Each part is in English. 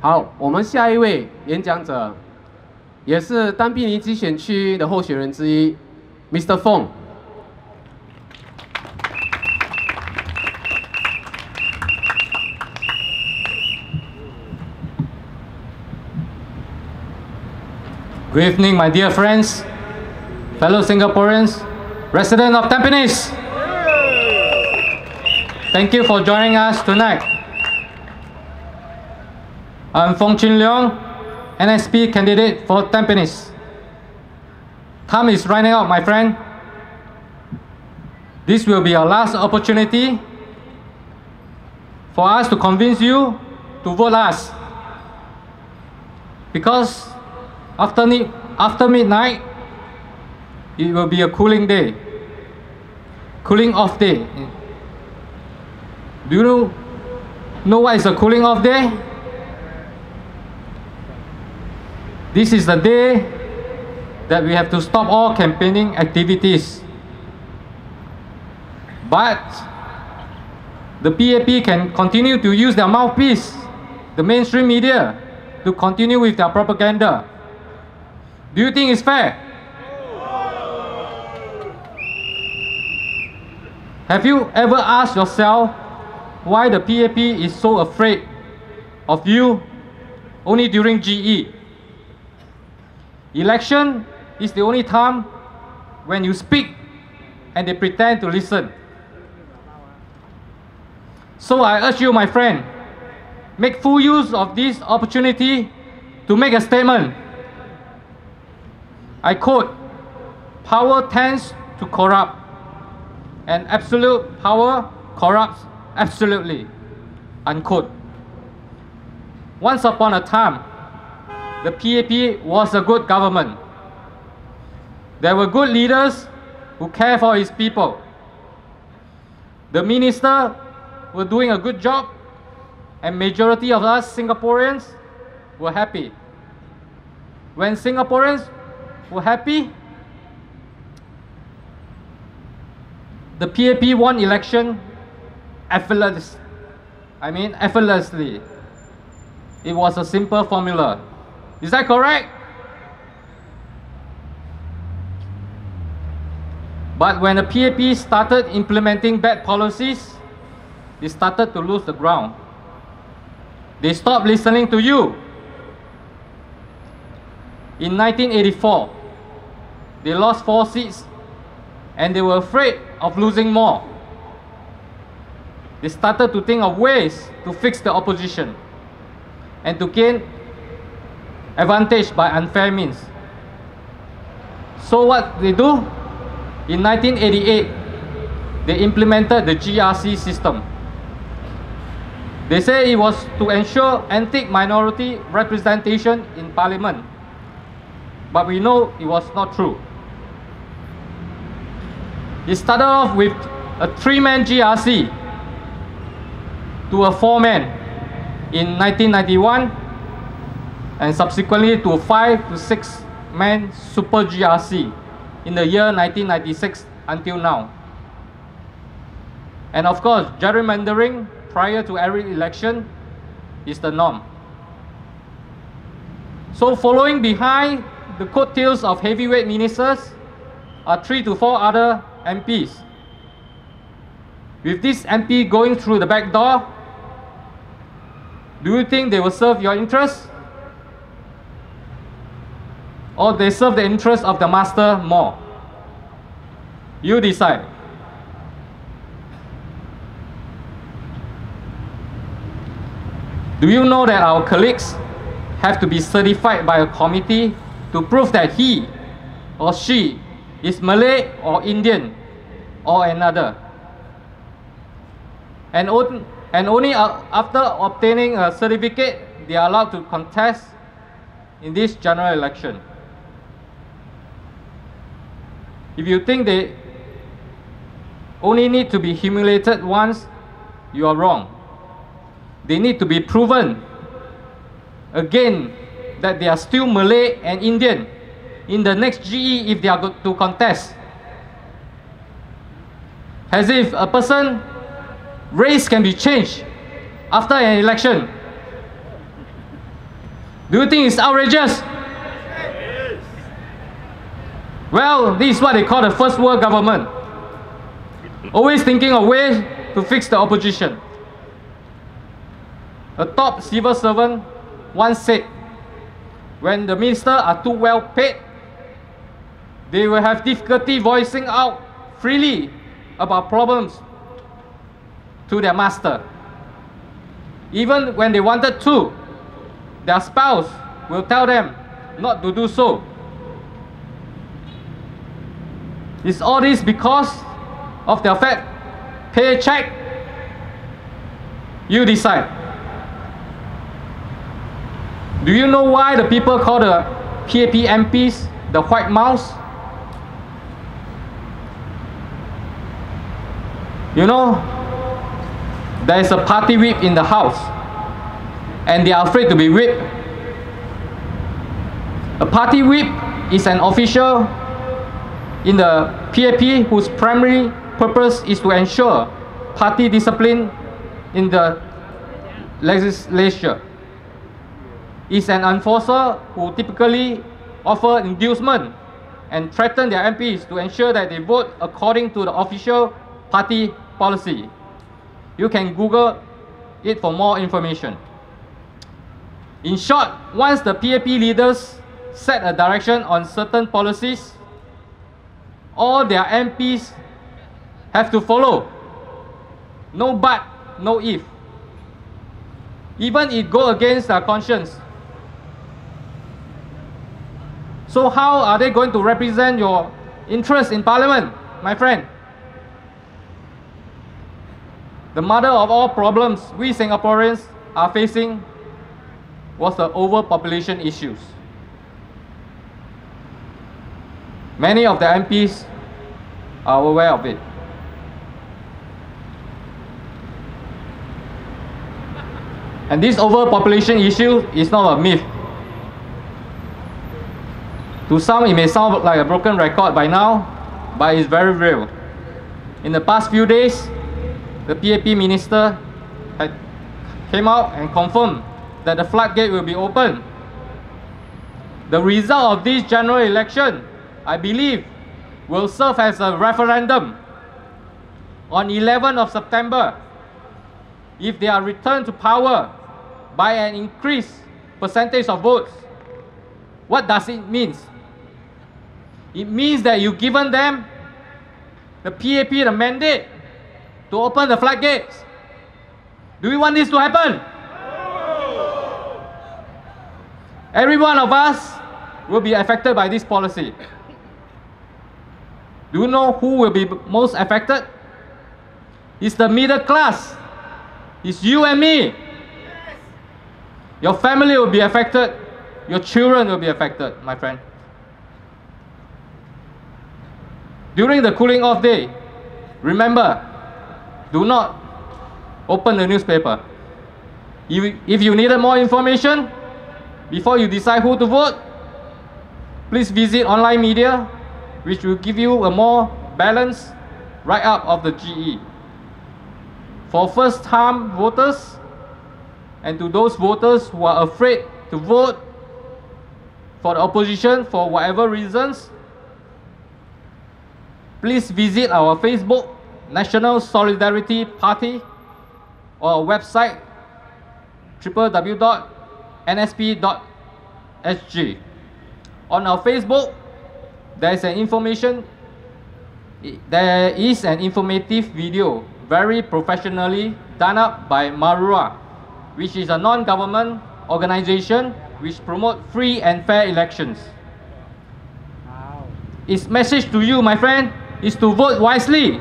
好，我们下一位演讲者，也是丹比尼基选区的候选人之一 ，Mr. Fong。Good evening, my dear friends, fellow Singaporeans, residents of Tampines. Thank you for joining us tonight. I'm Fong Chin Leong, NSP candidate for Tampines. Time is running out, my friend. This will be our last opportunity for us to convince you to vote us. Because after midnight, it will be a cooling day, cooling off day. Do you know what is a cooling off day? This is the day that we have to stop all campaigning activities. But the PAP can continue to use their mouthpiece, the mainstream media, to continue with their propaganda. Do you think it's fair? Have you ever asked yourself why the PAP is so afraid of you only during GE? Election is the only time when you speak and they pretend to listen. So I urge you, my friend, make full use of this opportunity to make a statement. I quote, "Power tends to corrupt, and absolute power corrupts absolutely," unquote. Once upon a time, the PAP was a good government. There were good leaders who care for his people. The minister were doing a good job, and majority of us Singaporeans were happy. When Singaporeans were happy, the PAP won election effortlessly. It was a simple formula. Is that correct? But when the PAP started implementing bad policies, they started to lose the ground. They stopped listening to you. In 1984, they lost 4 seats and they were afraid of losing more. They started to think of ways to fix the opposition and to gain advantage by unfair means. So what they do? In 1988, they implemented the GRC system. They say it was to ensure ethnic minority representation in parliament. But we know it was not true. It started off with a 3-man GRC to a 4-man in 1991, and subsequently to a 5 to 6-man super GRC in the year 1996 until now. And of course, gerrymandering prior to every election is the norm. So following behind the coattails of heavyweight ministers are 3 to 4 other MPs. With this MP going through the back door, do you think they will serve your interests? Or they serve the interests of the master more? You decide. Do you know that our colleagues have to be certified by a committee to prove that he or she is Malay or Indian or another? And only after obtaining a certificate, they are allowed to contest in this general election. If you think they only need to be humiliated once, you are wrong. They need to be proven again that they are still Malay and Indian in the next GE if they are to contest. As if a person race can be changed after an election. Do you think it's outrageous? Well, this is what they call the first world government. Always thinking of ways to fix the opposition. A top civil servant once said, when the ministers are too well paid, they will have difficulty voicing out freely about problems to their master. Even when they wanted to, their spouse will tell them not to do so. Is all this because of their fat paycheck? You decide. Do you know why the people call the PAP MPs the white mouse? You know, there is a party whip in the house, and they are afraid to be whipped. A party whip is an official in the PAP whose primary purpose is to ensure party discipline in the legislature. Is an enforcer who typically offer inducement and threaten their MPs to ensure that they vote according to the official party policy. You can Google it for more information. In short, once the PAP leaders set a direction on certain policies, all their MPs have to follow. No but, no if. Even it go against their conscience. So how are they going to represent your interests in Parliament, my friend? The mother of all problems we Singaporeans are facing was the overpopulation issues. Many of the MPs are aware of it. And this overpopulation issue is not a myth. To some, it may sound like a broken record by now, but it's very real. In the past few days, the PAP minister came out and confirmed that the floodgate will be open. The result of this general election, I believe, will serve as a referendum on 11th of September. If they are returned to power by an increased percentage of votes, what does it mean? It means that you've given them, the PAP, the mandate to open the floodgates. Do we want this to happen? No. Every one of us will be affected by this policy. Do you know who will be most affected? It's the middle class. It's you and me. Yes. Your family will be affected. Your children will be affected, my friend. During the cooling off day, remember, do not open the newspaper. If you needed more information before you decide who to vote, please visit online media, which will give you a more balanced write-up of the GE. For first-time voters and to those voters who are afraid to vote for the opposition for whatever reasons, please visit our Facebook, National Solidarity Party, or our website, www.nsp.sg. On our Facebook, there is an informative video, very professionally done up by Marua, which is a non-government organization which promotes free and fair elections. Its message to you, my friend, is to vote wisely,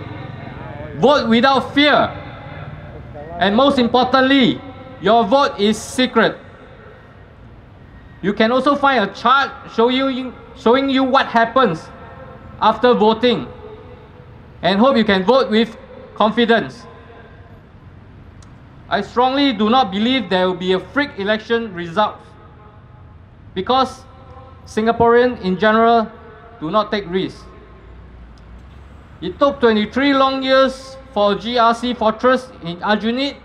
vote without fear, and most importantly, your vote is secret. You can also find a chart showing you what happens after voting, and hope you can vote with confidence. I strongly do not believe there will be a freak election result, because Singaporeans in general do not take risks. It took 23 long years for GRC fortress in Aljunied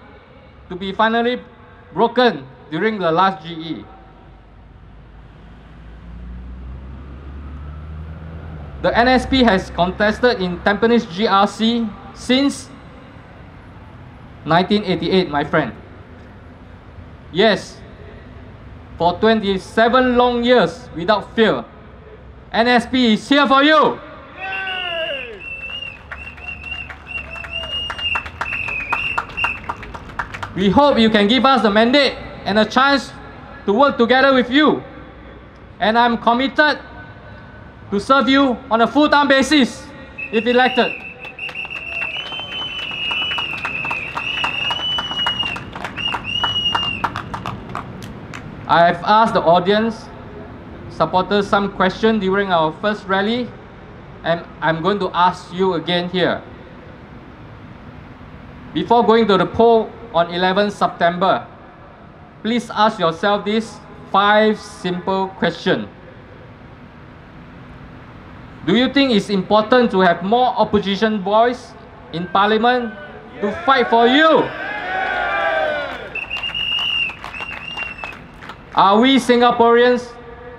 to be finally broken during the last GE. The NSP has contested in Tampines GRC since 1988, my friend. Yes, for 27 long years without fear. NSP is here for you. We hope you can give us the mandate and a chance to work together with you. And I'm committed to serve you on a full-time basis if elected. I have asked the audience, supporters, some questions during our first rally, and I'm going to ask you again here. Before going to the poll on 11 September, please ask yourself these 5 simple questions. Do you think it's important to have more opposition voice in Parliament to fight for you? Are we Singaporeans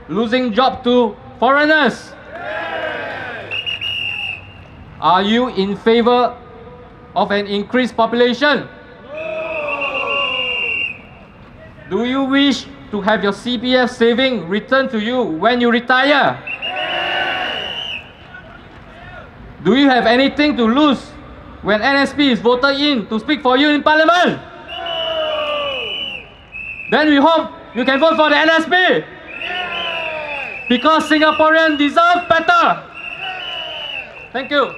losing jobs to foreigners? Are you in favor of an increased population? Do you wish to have your CPF saving returned to you when you retire? Do you have anything to lose when NSP is voted in to speak for you in Parliament? Then we hope you can vote for the NSP. Because Singaporeans deserve better. Thank you.